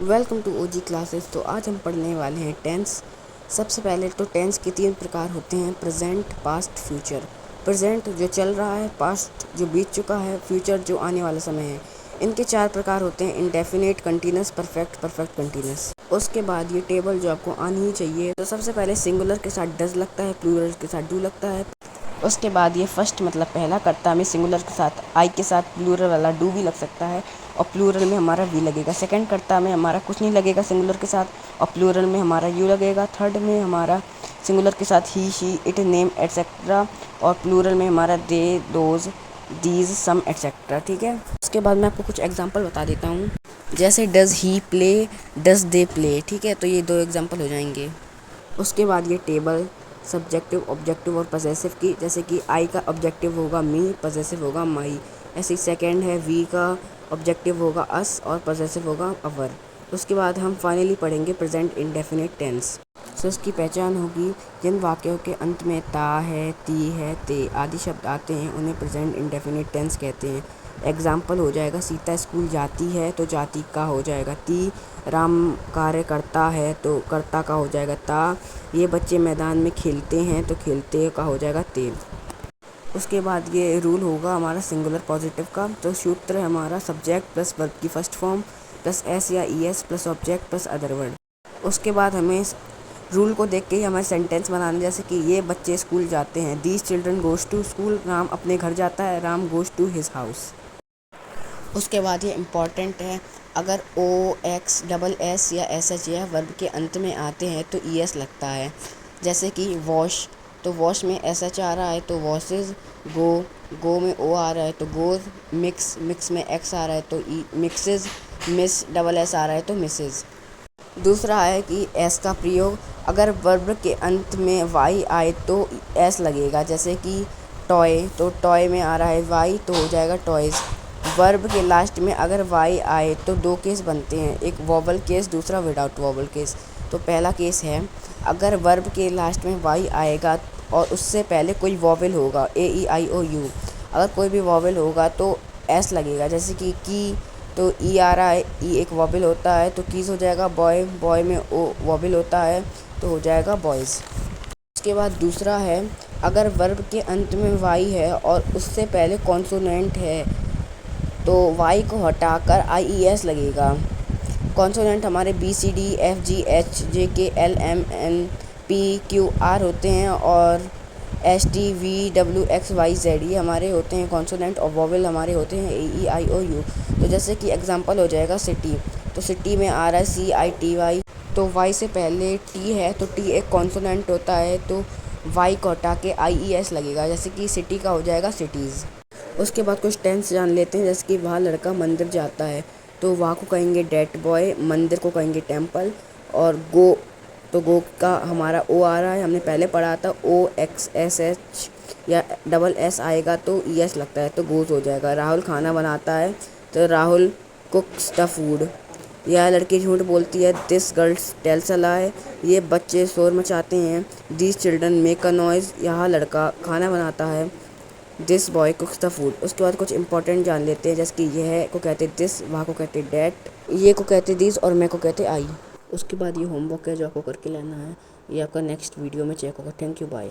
Welcome to OG classes. तो आज हम पढ़ने वाले हैं टेंस। सबसे पहले तो टेंस के 3 प्रकार होते हैं: प्रेजेंट, पास्ट, फ्यूचर। प्रेजेंट जो चल रहा है, पास्ट जो बीत चुका है, फ्यूचर जो आने वाला समय है। इनके 4 प्रकार होते हैं: indefinite, continuous, perfect, perfect continuous. उसके बाद ये टेबल जो आपको आनी ही चाहिए। तो सबसे पहले सिंगुलर के साथ डज लगता है, प्लूरल के साथ डू लगता है। उसके बाद ये फर्स्ट मतलब पहला कर्ता में सिंगुलर के साथ आई के साथ प्लूरल वाला डू भी लग सकता है और प्लूरल में हमारा वी लगेगा। सेकंड कर्ता में हमारा कुछ नहीं लगेगा सिंगुलर के साथ और प्लूरल में हमारा यू लगेगा। थर्ड में हमारा सिंगुलर के साथ ही, शी, इट, नेम एटसेट्रा और प्लूरल में हमारा दे, दोज, दीज, सम एटसेट्रा। ठीक है। उसके बाद मैं आपको कुछ एग्जांपल बता देता हूँ। जैसे does he play, does they play. ठीक है, तो ये 2 एग्जांपल हो जाएंगे। उसके बाद ये टेबल सब्जेक्टिव, ऑब्जेक्टिव और पजेसिव की, जैसे कि आई का ऑब्जेक्टिव होगा मी, पजेसिव होगा माई। ऐसे ही सेकंड है वी का ऑब्जेक्टिव होगा अस और पजेसिव होगा अवर। उसके बाद हम फाइनली पढ़ेंगे प्रेजेंट इंडेफिनिट टेंस। सो इसकी पहचान होगी, जिन वाक्यों के अंत में ता है, ती है, ते आदि शब्द आते हैं उन्हें प्रेजेंट इंडेफिनिट टेंस कहते हैं। एग्जाम्पल हो जाएगा, सीता स्कूल जाती है तो जाती का हो जाएगा ती। राम कार्य करता है तो करता का हो जाएगा ता। ये बच्चे मैदान में खेलते हैं तो खेलते का हो जाएगा ते। उसके बाद ये रूल होगा हमारा सिंगुलर पॉजिटिव का। तो सूत्र है हमारा सब्जेक्ट प्लस वर्ब की फर्स्ट फॉर्म प्लस एस या E S plus object plus other word. उसके बाद हमें रूल को देख के ही हमारे सेंटेंस बनाने, जैसे कि ये बच्चे स्कूल जाते हैं, these children goes to school. Ram अपने घर जाता है, Ram goes to his house. उसके बाद ये इम्पॉर्टेंट है, अगर ओ एक्स डबल एस या एस एच या वर्ब के अंत में आते हैं तो ई एस लगता है। जैसे कि वॉश, तो वॉश में एस एच आ रहा है तो वॉशेज। गो, गो में ओ आ रहा है तो गोज। मिक्स, मिक्स में एक्स आ रहा है तो ई मिक्सेज। मिस डबल एस आ रहा है तो मिसेज। दूसरा है कि एस का प्रयोग, अगर वर्ब के अंत में वाई आए तो एस लगेगा। जैसे कि टॉय, तो टॉय में आ रहा है वाई तो हो जाएगा टॉयज़। वर्ब के लास्ट में अगर वाई आए तो 2 केस बनते हैं, एक वॉवल केस, दूसरा विदाउट वॉवल केस। तो पहला केस है, अगर वर्ब के लास्ट में वाई आएगा और उससे पहले कोई वॉवल होगा, ए ई आई ओ यू। अगर कोई भी वॉवल होगा तो एस लगेगा। जैसे कि तो ई आ रहा है, ई एक वॉवल होता है तो कीज़ हो जाएगा बॉय। बॉय में ओ वॉवल होता है तो हो जाएगा बॉयज़। उसके बाद दूसरा है, अगर वर्ब के अंत में वाई है और उससे पहले कॉन्सोनेंट है तो वाई को हटाकर आई ई एस लगेगा। कॉन्सोनेंट हमारे B C D F G H J K L M N P Q R होते हैं और S T V W X Y Z ये हमारे होते हैं कॉन्सोनेंट और वॉवल हमारे होते हैं ए ई आई ओ यू। तो जैसे कि एग्जांपल हो जाएगा सिटी, तो सिटी में आ रहा है सी आई टी वाई, तो वाई से पहले टी है तो टी एक कॉन्सोनेंट होता है तो वाई को हटा के आई ई एस लगेगा। जैसे कि सिटी का हो जाएगा सिटीज़। उसके बाद कुछ टेंस जान लेते हैं, जैसे कि वहाँ लड़का मंदिर जाता है तो वहाँ को कहेंगे डेट बॉय, मंदिर को कहेंगे टेम्पल। और गो, तो गो का हमारा ओ आ रहा है, हमने पहले पढ़ा था ओ एक्स एस एच या डबल एस आएगा तो ई एस लगता है तो गोज हो जाएगा। राहुल खाना बनाता है तो राहुल कुक्स द फूड। यह लड़की झूठ बोलती है, दिस गर्ल्स टेल्स अ लाई। ये बच्चे शोर मचाते हैं, these children make a noise. यहाँ लड़का खाना बनाता है, दिस बॉय कुक्स द फूड। उसके बाद कुछ इंपॉर्टेंट जान लेते हैं, जैसे कि यह को कहते हैं दिस, वहाँ को कहते हैं डैट, ये को कहते हैं दिस और मैं को कहते हैं आई। उसके बाद ये होमवर्क है जो आपको करके लाना है, ये आपका नेक्स्ट वीडियो में चेक होगा। Thank you, bye.